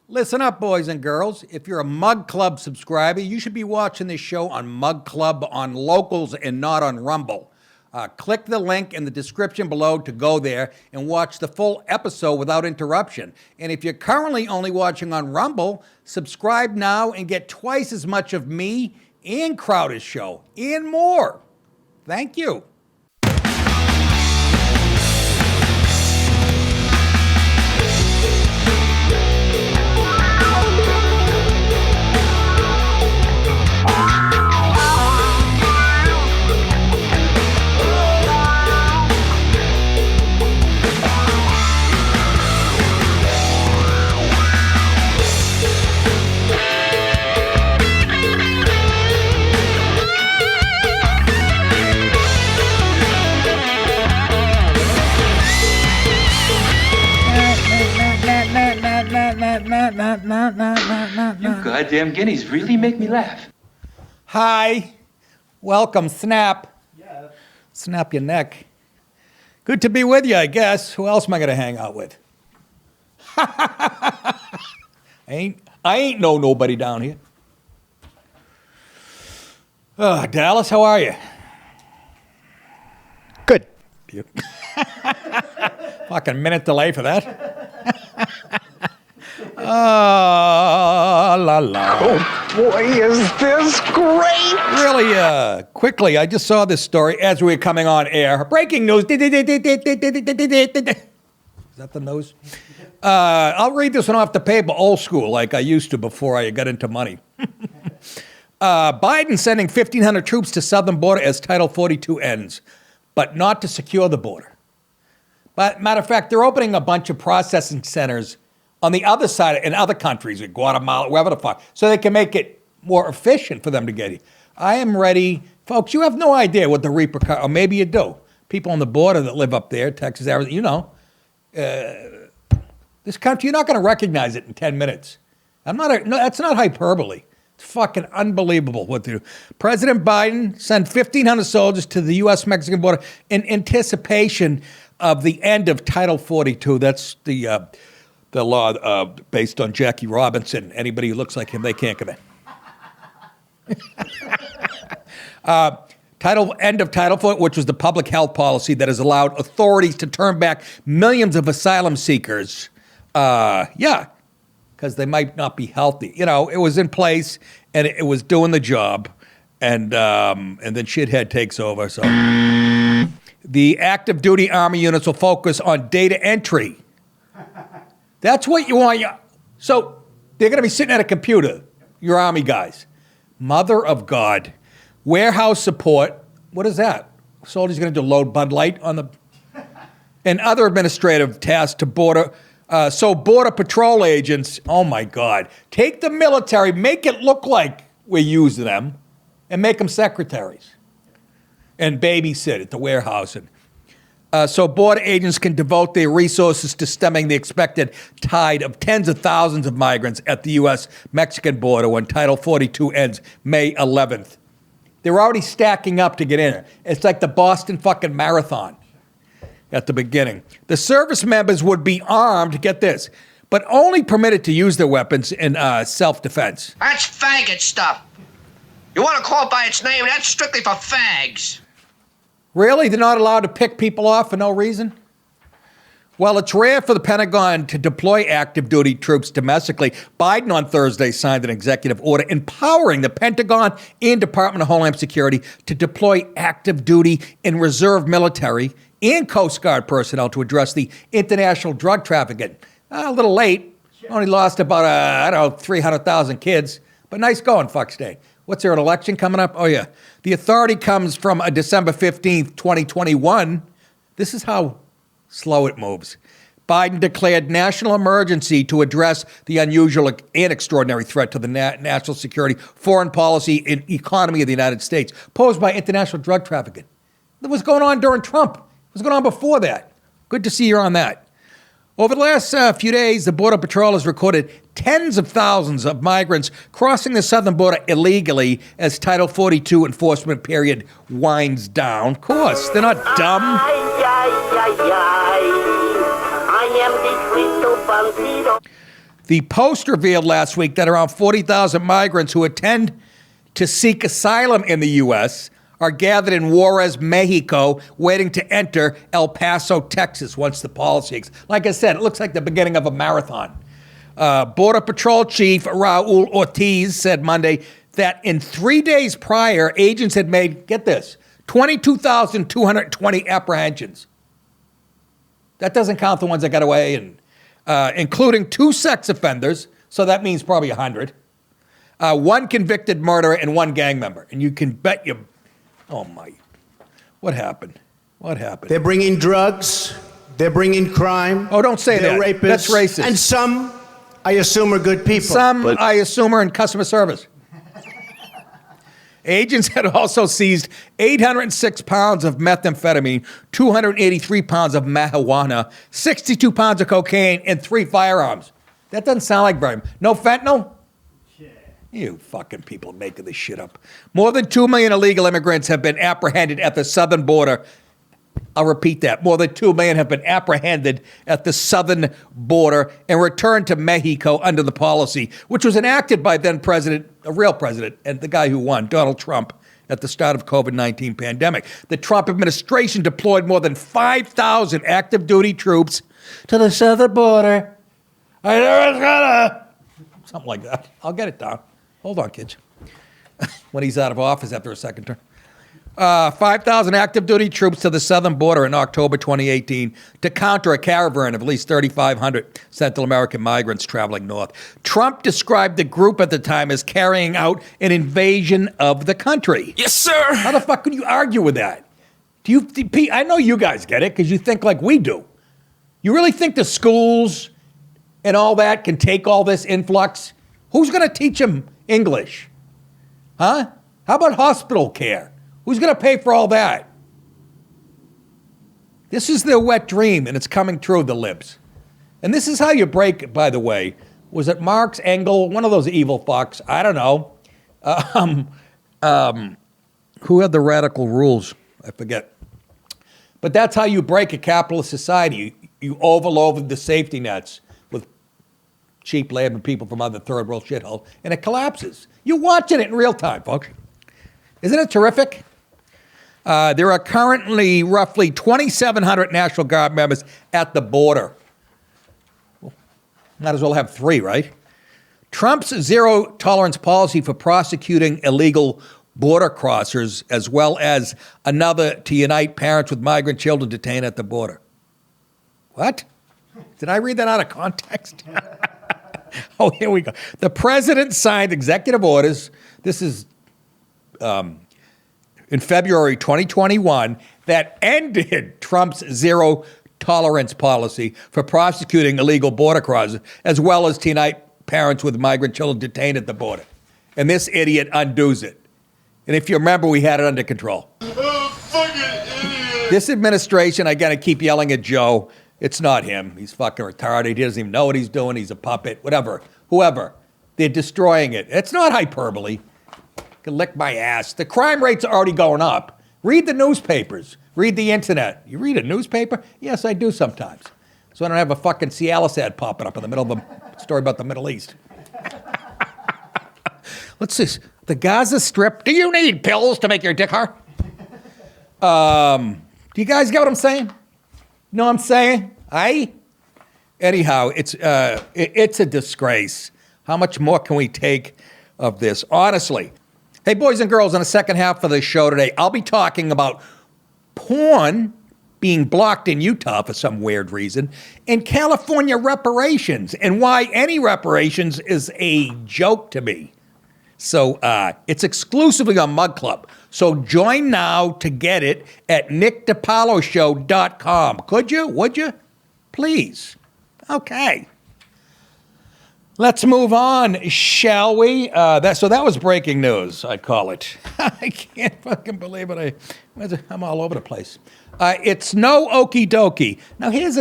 Listen up, boys and girls. If you're a Mug Club subscriber, you should be watching this show on Mug Club on Locals and not on Rumble. Click the link in the description below to go there and watch the full episode without interruption. And if you're currently only watching on Rumble, subscribe now and get twice as much of me and Crowder's show and more. Thank you. You goddamn guineas really make me laugh. Hi. Welcome, Snap. Yeah. Snap your neck. Good to be with you, I guess. Who else am I going to hang out with? I ain't know nobody down here. Dallas, how are you? Good. Fucking minute delay for that. La la. Oh boy, is this great! Really, quickly, I just saw this story as we were coming on air. Breaking news. Is that the news? I'll read this one off the paper, old school, like I used to before I got into money. Biden sending 1,500 troops to southern border as Title 42 ends, but not to secure the border. But matter of fact, they're opening a bunch of processing centers on the other side in other countries, like Guatemala, wherever the fuck, so they can make it more efficient for them to get here. I am ready. Folks, you have no idea what the repercussions, or maybe you do. People on the border that live up there, Texas, Arizona, you know. This country, you're not going to recognize it in 10 minutes. That's not hyperbole. It's fucking unbelievable what they do. President Biden sent 1,500 soldiers to the U.S.-Mexican border in anticipation of the end of Title 42. That's the law based on Jackie Robinson. Anybody who looks like him, they can't come in. End of Title 4, which was the public health policy that has allowed authorities to turn back millions of asylum seekers. Because they might not be healthy. You know, it was in place and it was doing the job, and then shithead takes over. So the active duty Army units will focus on data entry. That's what you want. So they're going to be sitting at a computer, your Army guys. Mother of God. Warehouse support. What is that? Soldiers going to do load Bud Light on the... And other administrative tasks to border... So Border Patrol agents, oh my God, take the military, make it look like we're using them, and make them secretaries. And babysit at the warehouse. So border agents can devote their resources to stemming the expected tide of tens of thousands of migrants at the U.S.-Mexican border when Title 42 ends May 11th. They're already stacking up to get in. It's like the Boston fucking Marathon at the beginning. The service members would be armed, get this, but only permitted to use their weapons in self-defense. That's faggot stuff. You want to call it by its name, that's strictly for fags. Really? They're not allowed to pick people off for no reason? Well, it's rare for the Pentagon to deploy active duty troops domestically. Biden on Thursday signed an executive order empowering the Pentagon and Department of Homeland Security to deploy active duty and reserve military and Coast Guard personnel to address the international drug trafficking. A little late. Only lost about, 300,000 kids. But nice going, fuck state. What's there, an election coming up? Oh, yeah. The authority comes from December 15th, 2021. This is how slow it moves. Biden declared national emergency to address the unusual and extraordinary threat to the national security, foreign policy, and economy of the United States posed by international drug trafficking. That was going on during Trump. It was going on before that. Good to see you're on that. Over the last few days, the Border Patrol has recorded tens of thousands of migrants crossing the southern border illegally as Title 42 enforcement period winds down. Of course, they're not dumb. I am the Cristo Bandito. The Post revealed last week that around 40,000 migrants who intend to seek asylum in the U.S. are gathered in Juarez, Mexico, waiting to enter El Paso, Texas, once the policy. Like I said, it looks like the beginning of a marathon. Border Patrol Chief Raul Ortiz said Monday that in 3 days prior, agents had made, get this, 22,220 apprehensions. That doesn't count the ones that got away, and including 2 sex offenders, so that means probably 100. 1 convicted murderer and 1 gang member. And you can bet you, oh my, what happened? What happened? They're bringing drugs. They're bringing crime. Oh, don't say they're that. Rapists. That's racist. And some, I assume, are good people. Some, I assume, are in customer service. Agents had also seized 806 pounds of methamphetamine, 283 pounds of marijuana, 62 pounds of cocaine, and 3 firearms. That doesn't sound like very much. No fentanyl? Yeah. You fucking people making this shit up. More than 2 million illegal immigrants have been apprehended at the southern border. I'll repeat that. More than 2 million have been apprehended at the southern border and returned to Mexico under the policy, which was enacted by then president, a real president, and the guy who won, Donald Trump, at the start of COVID-19 pandemic. The Trump administration deployed more than 5,000 active duty troops to the southern border. I never gonna. Something like that. I'll get it down. Hold on, kids. When he's out of office after a second term. 5,000 active duty troops to the southern border in October 2018 to counter a caravan of at least 3,500 Central American migrants traveling north. Trump described the group at the time as carrying out an invasion of the country. Yes, sir. How the fuck can you argue with that? Pete, I know you guys get it because you think like we do. You really think the schools and all that can take all this influx? Who's going to teach them English? Huh? How about hospital care? Who's going to pay for all that? This is their wet dream, and it's coming true, the libs. And this is how you break, by the way. Was it Marx, Engel, one of those evil fucks? I don't know. Who had the radical rules? I forget. But that's how you break a capitalist society. You overload the safety nets with cheap labor people from other third world shitholes, and it collapses. You're watching it in real time, folks. Isn't it terrific? There are currently roughly 2,700 National Guard members at the border. Well, might as well have 3, right? Trump's zero-tolerance policy for prosecuting illegal border crossers, as well as another to unite parents with migrant children detained at the border. What? Did I read that out of context? Oh, here we go. The president signed executive orders. This is in February 2021 that ended Trump's zero-tolerance policy for prosecuting illegal border crossers, as well as to unite parents with migrant children detained at the border. And this idiot undoes it. And if you remember, we had it under control. Oh, fucking idiot. This administration, I got to keep yelling at Joe. It's not him. He's fucking retarded. He doesn't even know what he's doing. He's a puppet. Whatever. Whoever. They're destroying it. It's not hyperbole. Can lick my ass. The crime rates are already going up. Read the newspapers. Read the internet. You read a newspaper? Yes, I do sometimes. So I don't have a fucking Cialis ad popping up in the middle of a story about the Middle East. Let's see. The Gaza Strip. Do you need pills to make your dick hard? Do you guys get what I'm saying? Know what I'm saying? Anyhow, it's a disgrace. How much more can we take of this? Honestly. Hey, boys and girls, in the second half of the show today, I'll be talking about porn being blocked in Utah for some weird reason, and California reparations, and why any reparations is a joke to me. So it's exclusively on Mug Club. So join now to get it at nickdipaoloshow.com. Could you? Would you? Please. Okay. Let's move on, shall we? So that was breaking news, I call it. I can't fucking believe it. I'm all over the place. It's no okie dokie. Now, here's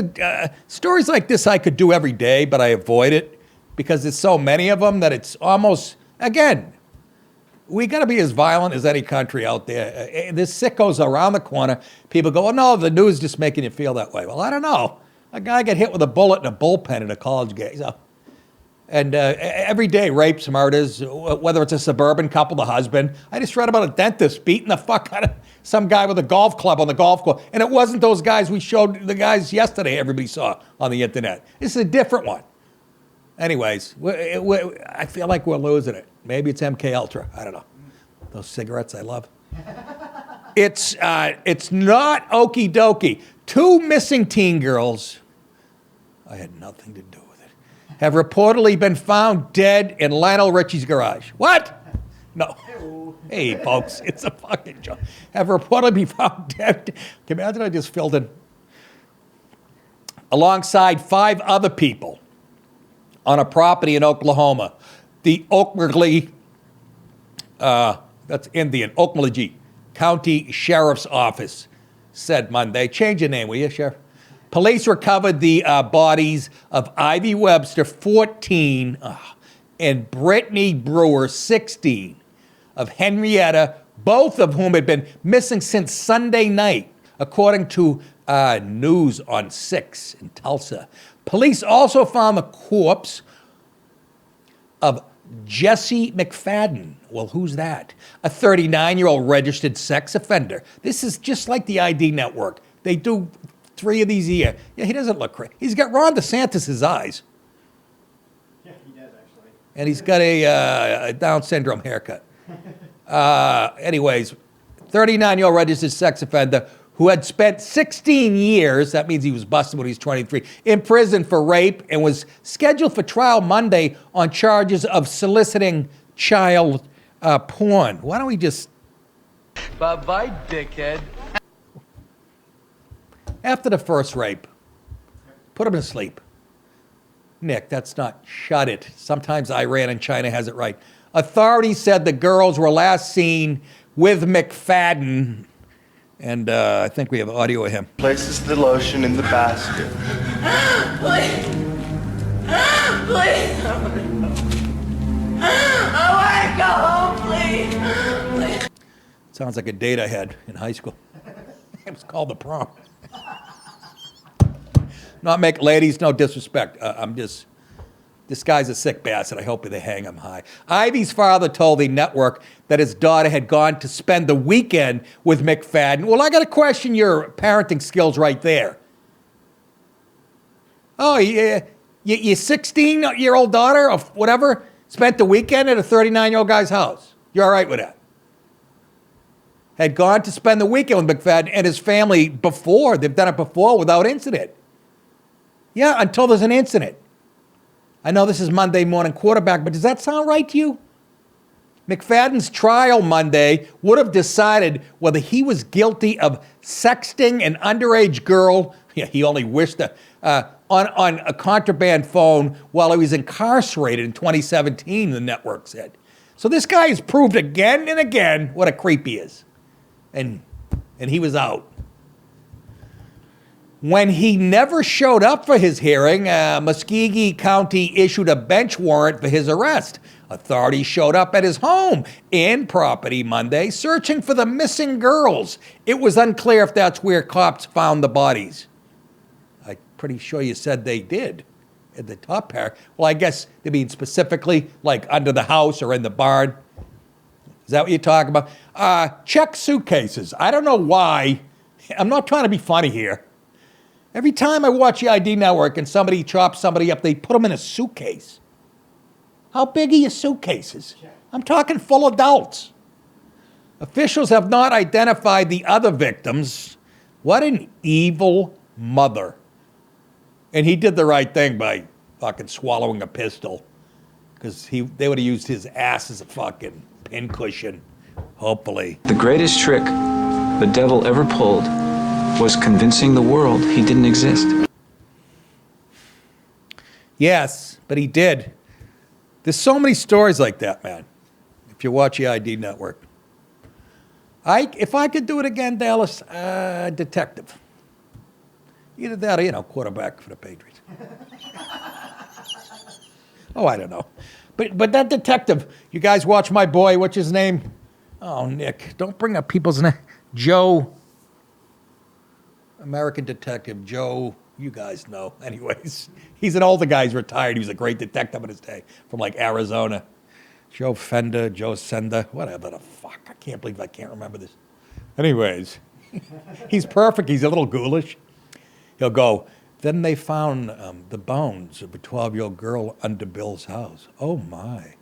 stories like this I could do every day, but I avoid it because there's so many of them that it's almost, again, we got to be as violent as any country out there. There's sickos around the corner. People go, oh, no, the news is just making you feel that way. Well, I don't know. A guy got hit with a bullet in a bullpen at a college game. So And every day, rapes, murders, whether it's a suburban couple, the husband. I just read about a dentist beating the fuck out of some guy with a golf club on the golf course. And it wasn't those guys we showed the guys yesterday everybody saw on the internet. This is a different one. Anyways, I feel like we're losing it. Maybe it's MK Ultra. I don't know. Those cigarettes I love. It's not okie dokie. 2 missing teen girls, I had nothing to do with it, have reportedly been found dead in Lionel Richie's garage. What? No. Hey, folks, it's a fucking joke. Have reportedly been found dead. Can you imagine I just filled in? Alongside 5 other people on a property in Oklahoma. The Okmulgee, that's Indian, Okmulgee County Sheriff's Office said Monday. Change your name, will you, Sheriff? Police recovered the bodies of Ivy Webster, 14, and Brittany Brewer, 16, of Henrietta, both of whom had been missing since Sunday night, according to News on 6 in Tulsa. Police also found the corpse of Jesse McFadden. Well, who's that? A 39-year-old registered sex offender. This is just like the ID network. They do 3 of these a year. Yeah, he doesn't look crazy. He's got Ron DeSantis' eyes. Yeah, he does, actually. And he's got a Down syndrome haircut. Anyways, 39-year-old registered sex offender who had spent 16 years, that means he was busted when he was 23, in prison for rape and was scheduled for trial Monday on charges of soliciting child porn. Why don't we just... Bye-bye, dickhead. After the first rape, put him to sleep. Nick, that's not... Shut it. Sometimes Iran and China has it right. Authorities said the girls were last seen with McFadden, and I think we have audio of him. Places the lotion in the basket. Please. Please. I want to go home, please. Sounds like a date I had in high school. It was called the prom. Not make ladies, no disrespect. This guy's a sick bastard. I hope they hang him high. Ivy's father told the network that his daughter had gone to spend the weekend with McFadden. Well, I got to question your parenting skills right there. Oh, your 16-year-old daughter or whatever spent the weekend at a 39-year-old guy's house. You're all right with that? Had gone to spend the weekend with McFadden and his family before. They've done it before without incident. Yeah, until there's an incident. I know this is Monday morning quarterback, but does that sound right to you? McFadden's trial Monday would have decided whether he was guilty of sexting an underage girl. Yeah, he only wished that on a contraband phone while he was incarcerated in 2017, the network said. So this guy has proved again and again what a creep he is. And he was out. When he never showed up for his hearing, Muskogee County issued a bench warrant for his arrest. Authorities showed up at his home and property Monday, searching for the missing girls. It was unclear if that's where cops found the bodies. I'm pretty sure you said they did at the top pair. Well, I guess they mean specifically like under the house or in the barn. Is that what you're talking about? Check suitcases. I don't know why. I'm not trying to be funny here. Every time I watch the ID Network and somebody chops somebody up, they put them in a suitcase. How big are your suitcases? I'm talking full adults. Officials have not identified the other victims. What an evil mother. And he did the right thing by fucking swallowing a pistol. Because they would have used his ass as a fucking pincushion, hopefully. The greatest trick the devil ever pulled was convincing the world he didn't exist. Yes, but he did. There's so many stories like that, man, if you watch the ID Network. If I could do it again, Dallas, detective. Either that or, quarterback for the Patriots. Oh, I don't know. But that detective, you guys watch my boy, what's his name? Oh, Nick, don't bring up people's name. Joe... American Detective Joe You guys know. Anyways, he's an older guy. He's retired. He was a great detective in his day from like Arizona. Joe Senda, whatever the fuck. I can't believe I can't remember this. Anyways, he's perfect. He's a little ghoulish. He'll go, then they found the bones of a 12-year-old girl under Bill's house. Oh, my.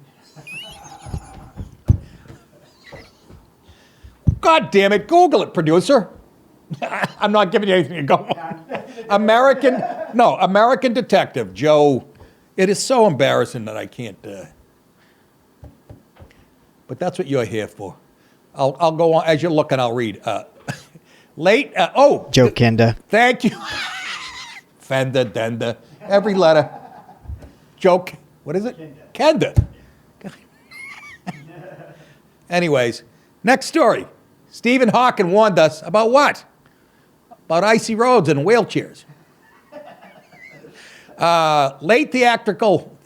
God damn it. Google it, producer. I'm not giving you anything to go on. American detective, Joe. It is so embarrassing that I can't. But that's what you're here for. I'll go on. As you're looking, I'll read. Joe Kenda. Thank you. Fender, Denda, every letter. Joke. What is it? Kenda. Anyways, next story. Stephen Hawking warned us about what? About icy roads and wheelchairs. Late theoretical.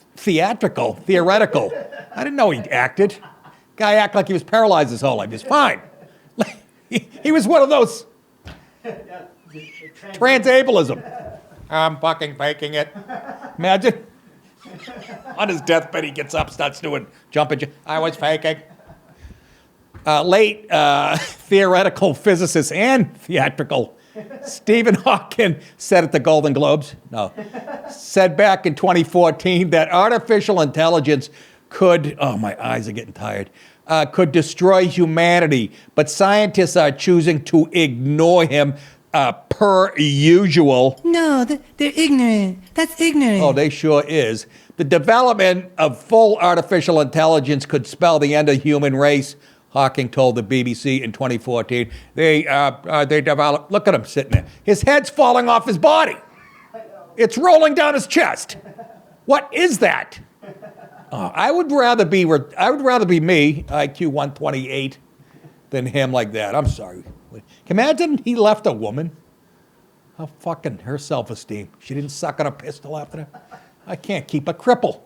I didn't know he acted. Guy acted like he was paralyzed his whole life. He's fine. He was one of those transableism. I'm fucking faking it. Imagine. On his deathbed, he gets up, starts doing jumping. I was faking. Late theoretical physicist and theatrical Stephen Hawking said at the Golden Globes, said back in 2014 that artificial intelligence could, oh, my eyes are getting tired, could destroy humanity, but scientists are choosing to ignore him per usual. No, they're ignorant. That's ignorant. Oh, they sure is. The development of full artificial intelligence could spell the end of the human race, Hawking told the BBC in 2014. They developed, look at him sitting there. His head's falling off his body. It's rolling down his chest. What is that? I would rather be me, IQ 128, than him like that. I'm sorry. Can you imagine he left a woman? How fucking her self-esteem. She didn't suck on a pistol after that. I can't keep a cripple.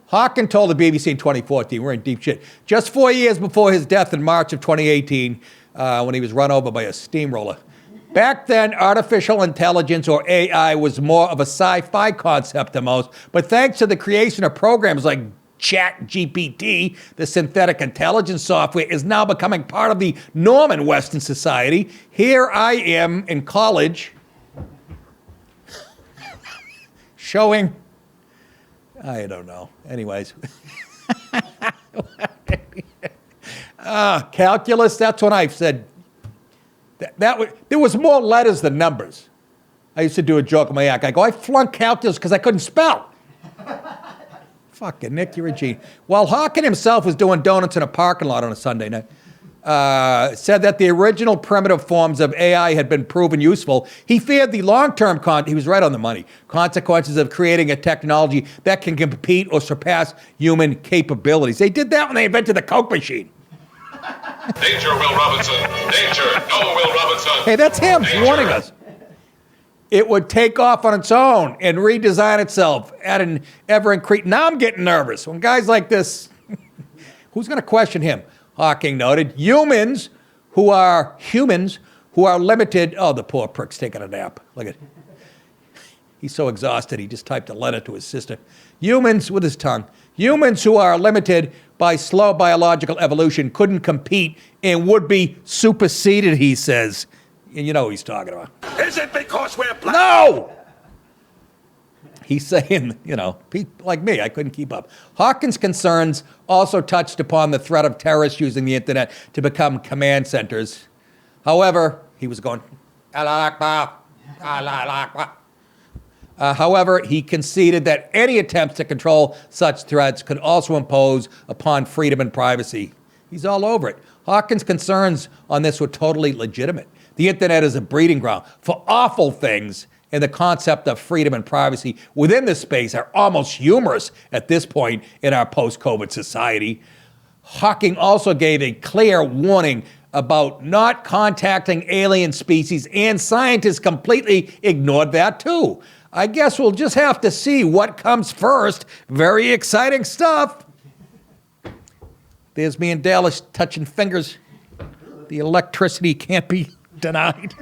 Hawking told the BBC in 2014, we're in deep shit, just 4 years before his death in March of 2018, when he was run over by a steamroller. Back then, artificial intelligence, or AI, was more of a sci-fi concept than most, but thanks to the creation of programs like ChatGPT, the synthetic intelligence software is now becoming part of the norm in Western society. Here I am in college showing, I don't know. Anyways. Calculus, that's when I said, there was more letters than numbers. I used to do a joke in my act. I go, I flunked calculus because I couldn't spell. Fucking Nick, you're a genius. While Hawking himself was doing donuts in a parking lot on a Sunday night, said that the original primitive forms of AI had been proven useful, he feared the long-term, he was right on the money, consequences of creating a technology that can compete or surpass human capabilities. They did that when they invented the Coke machine. Danger, Will Robinson. Danger. No, Will Robinson. Hey, that's him Danger. warning us. It would take off on its own and redesign itself at an ever-increasing. Now I'm getting nervous. When guys like this, who's going to question him? Hawking noted, humans who are limited. Oh, the poor prick's taking a nap. Look at it. He's so exhausted, he just typed a letter to his sister. Humans, with his tongue, humans who are limited by slow biological evolution couldn't compete and would be superseded, he says. And you know who he's talking about. Is it because we're black? No! He's saying, like me, I couldn't keep up. Hawkins' concerns also touched upon the threat of terrorists using the internet to become command centers. However, he was going, however, he conceded that any attempts to control such threats could also impose upon freedom and privacy. He's all over it. Hawkins' concerns on this were totally legitimate. The internet is a breeding ground for awful things, and the concept of freedom and privacy within this space are almost humorous at this point in our post-COVID society. Hawking also gave a clear warning about not contacting alien species, and scientists completely ignored that too. I guess we'll just have to see what comes first. Very exciting stuff. There's me and Dallas touching fingers. The electricity can't be denied.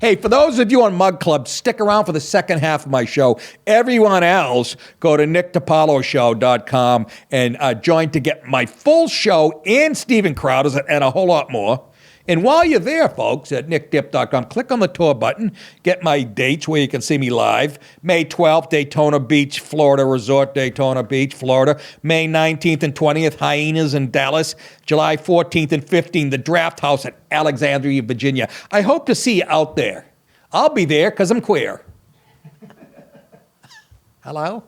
Hey, for those of you on Mug Club, stick around for the second half of my show. Everyone else, go to nickdipaoloshow.com and join to get my full show and Steven Crowder's and a whole lot more. And while you're there, folks, at nickdip.com, click on the tour button, get my dates where you can see me live. May 12th, Daytona Beach, Florida Resort, Daytona Beach, Florida. May 19th and 20th, Hyenas in Dallas. July 14th and 15th, the Draft House at Alexandria, Virginia. I hope to see you out there. I'll be there because I'm queer. Hello?